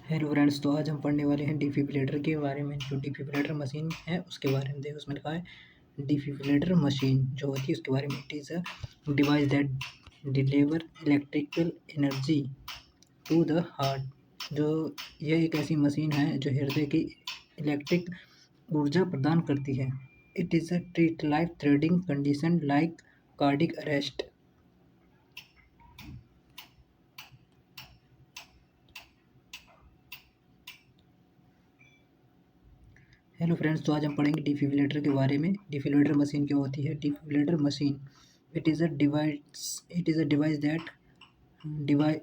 Hello friends, तो आज हम पढ़ने वाले हैं डिफिब्रिलेटर के बारे में। जो डिफिब्रिलेटर मशीन है उसके बारे में देखो, उसमें लिखा है डिफिब्रिलेटर मशीन जो होती है उसके बारे में। It is a device that deliver electrical energy to the heart. जो यह एक ऐसी मशीन है जो हृदय की इलेक्ट्रिक ऊर्जा प्रदान करती है। It is a treat life threatening condition like cardiac arrest. Hello friends, तो आज हम पढ़ेंगे डिफिब्रिलेटर के बारे में। डिफिब्रिलेटर मशीन क्या होती है? Defibrillator machine it is a device that device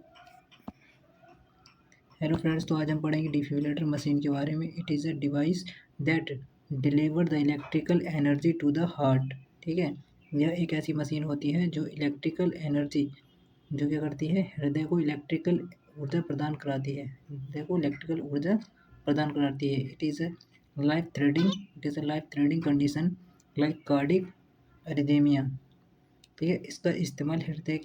hello friends, तो आज हम पढ़ेंगे डिफिब्रिलेटर मशीन के बारे में। It is a device that deliver the electrical energy to the heart. ठीक है, यह एक ऐसी मशीन होती है जो इलेक्ट्रिकल एनर्जी जो क्या करती है, हृदय को इलेक्ट्रिकल ऊर्जा प्रदान कराती है। हृदय को इलेक्ट्रिकल ऊर्जा प्रदान कराती है। It is a life threatening condition like cardiac arrhythmia. ठीक है, इसका इस्तेमाल हृदय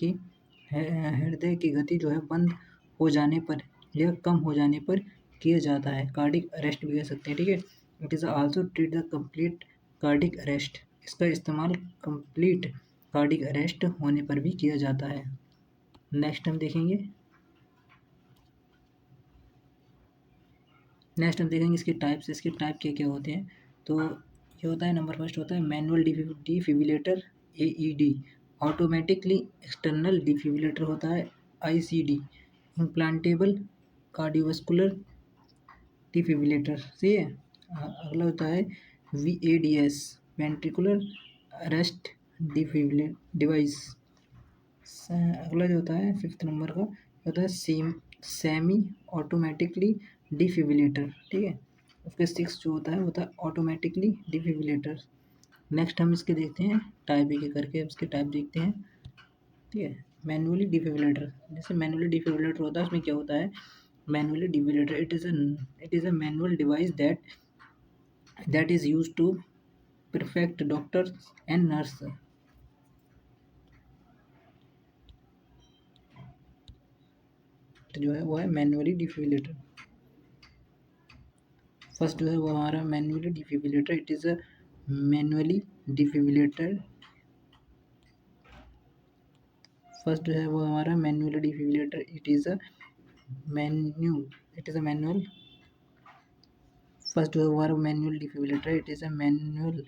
की गति जो है बंद हो जाने पर या कम हो जाने पर किया जाता है। कार्डिक अरेस्ट भी कह सकते हैं। ठीक है, it is also treat the complete cardiac arrest. इसका इस्तेमाल कंप्लीट कार्डिक अरेस्ट होने पर भी किया जाता है। नेक्स्ट हम देखेंगे इसके टाइप्स। इसके टाइप क्या क्या होते हैं? तो ये होता है, नंबर फर्स्ट होता है manual defibrillator AED। Automatically external defibrillator होता है ICD। Implantable cardiovascular defibrillator. सही है। अगला होता है VADS, वेंट्रिकुलर अरेस्ट डिवाइस। अगला जो होता है फिफ्थ नंबर का होता है सेमी ऑटोमेटिकली डिफिब्रिलेटर। ठीक है, उसके सिक्स जो होता है ऑटोमेटिकली डिफिब्रिलेटर। नेक्स्ट हम इसके देखते हैं टाइप एक एक करके, इसके टाइप देखते हैं। ठीक है, मैनुअली डिफिब्रिलेटर। जैसे मैनुअली डिफिब्रिलेटर होता है, उसमें क्या होता है? Manually defibrillator it is a manual device that is use to perfect doctor and nurse. जो है वो है मैनुअली डिफिब्रिलेटर। फर्स्ट जो है वो हमारा manually defibrillator. It is a manually defibrillator. First जो है वो हमारा manually defibrillator. It is a manual. First जो है वो हमारा manual defibrillator. It is a manual.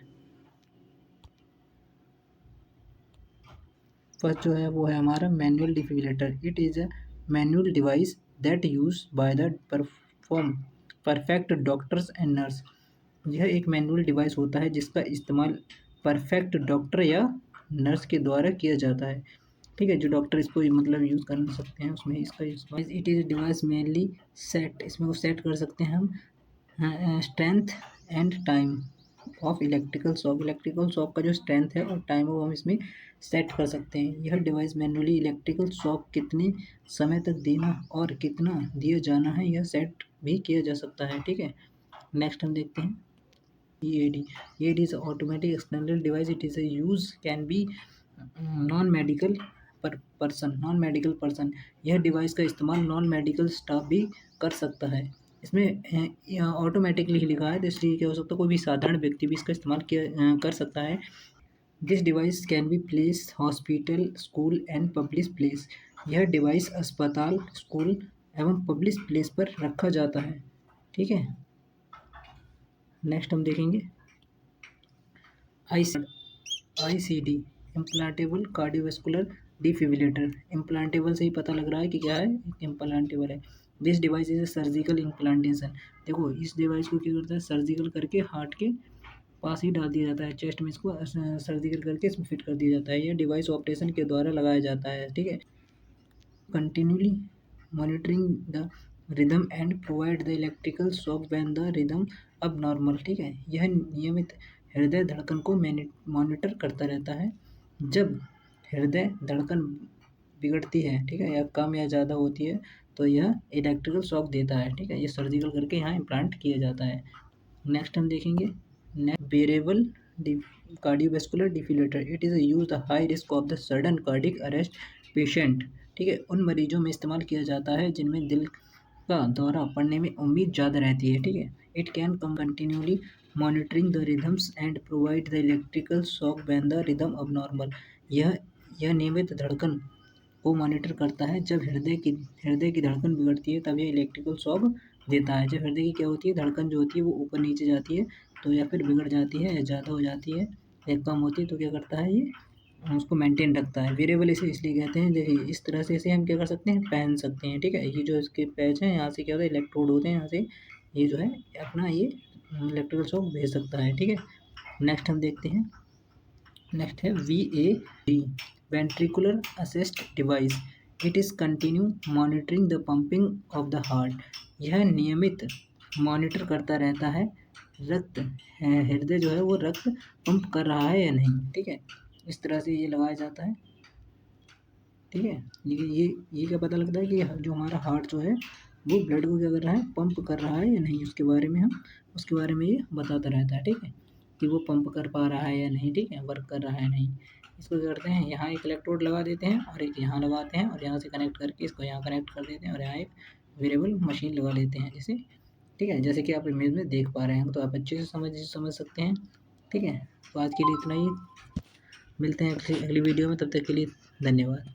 First जो है वो है हमारा manual defibrillator. It is a manual device that use by the perfect doctors and nurse. यह एक मैनुअल डिवाइस होता है जिसका इस्तेमाल परफेक्ट डॉक्टर या नर्स के द्वारा किया जाता है। ठीक है, जो डॉक्टर इसको मतलब यूज़ कर सकते हैं उसमें इसका इस्तेमाल। It is device mainly set, इसमें वो सेट कर सकते हैं हम strength and time of electrical shock का जो स्ट्रेंथ है और टाइम वो हम इसमें सेट कर सकते हैं। यह डिवाइस मैनुअली इलेक्ट्रिकल शॉक कितने समय तक देना और कितना दिया जाना है यह सेट भी किया जा सकता है। ठीक है, नेक्स्ट हम देखते हैं EAD। EAD is automatic external device. It is a use can be non-medical non medical person. यह डिवाइस का इस्तेमाल नॉन मेडिकल स्टाफ भी कर सकता है। इसमें ऑटोमेटिकली ही लिखा है, तो इसलिए क्या हो सकता है, कोई भी साधारण व्यक्ति भी इसका इस्तेमाल कर सकता है। This device can be place hospital, school and public place. यह डिवाइस अस्पताल, स्कूल एवं पब्लिक प्लेस पर रखा जाता है। ठीक है, नेक्स्ट हम देखेंगे ICD, implantable cardiovascular defibrillator. Implantable से ही पता लग रहा है कि क्या है, इम्प्लांटेबल है। This device is a surgical implantation. देखो, इस डिवाइस को क्या करता है, सर्जिकल करके हार्ट के पास ही डाल दिया जाता है, चेस्ट में इसको सर्जिकल करके इसमें फिट कर दिया जाता है। यह डिवाइस ऑपरेशन के द्वारा लगाया जाता है। ठीक है, continually monitoring the rhythm and provide the electrical shock when the rhythm अब नॉर्मल। ठीक है, यह नियमित हृदय धड़कन को मॉनिटर करता रहता है। जब हृदय धड़कन बिगड़ती है, ठीक है, या कम या ज़्यादा होती है, तो यह इलेक्ट्रिकल शॉक देता है। ठीक है, ये सर्जिकल करके यहाँ इम्प्लांट किया जाता है। नेक्स्ट हम देखेंगे variable cardiovascular defibrillator. It is use the high risk of the sudden cardiac arrest patient. ठीक है, उन मरीजों में इस्तेमाल किया जाता है जिनमें दिल का दौरा पड़ने में उम्मीद ज़्यादा रहती है, ठीक है। It can come continually monitoring the rhythms and provide the electrical shock when the rhythm अब नॉर्मल। यह नियमित धड़कन को मॉनिटर करता है। जब हृदय की धड़कन बिगड़ती है तब ये इलेक्ट्रिकल शॉक देता है। जब हृदय की क्या होती है, धड़कन जो होती है वो ऊपर नीचे जाती है तो या फिर बिगड़ जाती है या ज़्यादा हो जाती है या कम होती है तो क्या करता है ये उसको मेंटेन रखता है। वेरिएबल इसे इसलिए कहते हैं, देखिए इस तरह से इसे हम क्या कर सकते हैं, पहन सकते हैं, ठीक है। ये जो इसके पैच हैं यहाँ से क्या होता है, इलेक्ट्रोड होते हैं, यहाँ से ये जो है अपना ये इलेक्ट्रिकल शॉक भेज सकता है, ठीक है। नेक्स्ट हम देखते हैं, नेक्स्ट है VAD ventricular assist device. It is continue monitoring the pumping of the heart. यह नियमित मॉनिटर करता रहता है हृदय जो है वो रक्त पंप कर रहा है या नहीं, ठीक है। इस तरह से ये लगाया जाता है, ठीक है। ये क्या पता लगता है कि जो हमारा हार्ट जो है वो ब्लड को क्या कर रहा है, पंप कर रहा है या नहीं, उसके बारे में ये बताता रहता है, ठीक है, कि वो पंप कर पा रहा है या नहीं, ठीक है, वर्क कर रहा है नहीं। इसको क्या करते हैं, यहाँ एक इलेक्ट्रोड लगा देते हैं और एक यहाँ लगाते हैं और यहाँ से कनेक्ट करके इसको यहाँ कनेक्ट कर देते हैं और यहाँ एक वेरिएबल मशीन लगा लेते हैं जैसे, ठीक है, जैसे कि आप इमेज में देख पा रहे हैं। तो आप अच्छे से समझ सकते हैं, ठीक है। तो आज के लिए इतना ही, मिलते हैं अगली वीडियो में, तब तक के लिए धन्यवाद।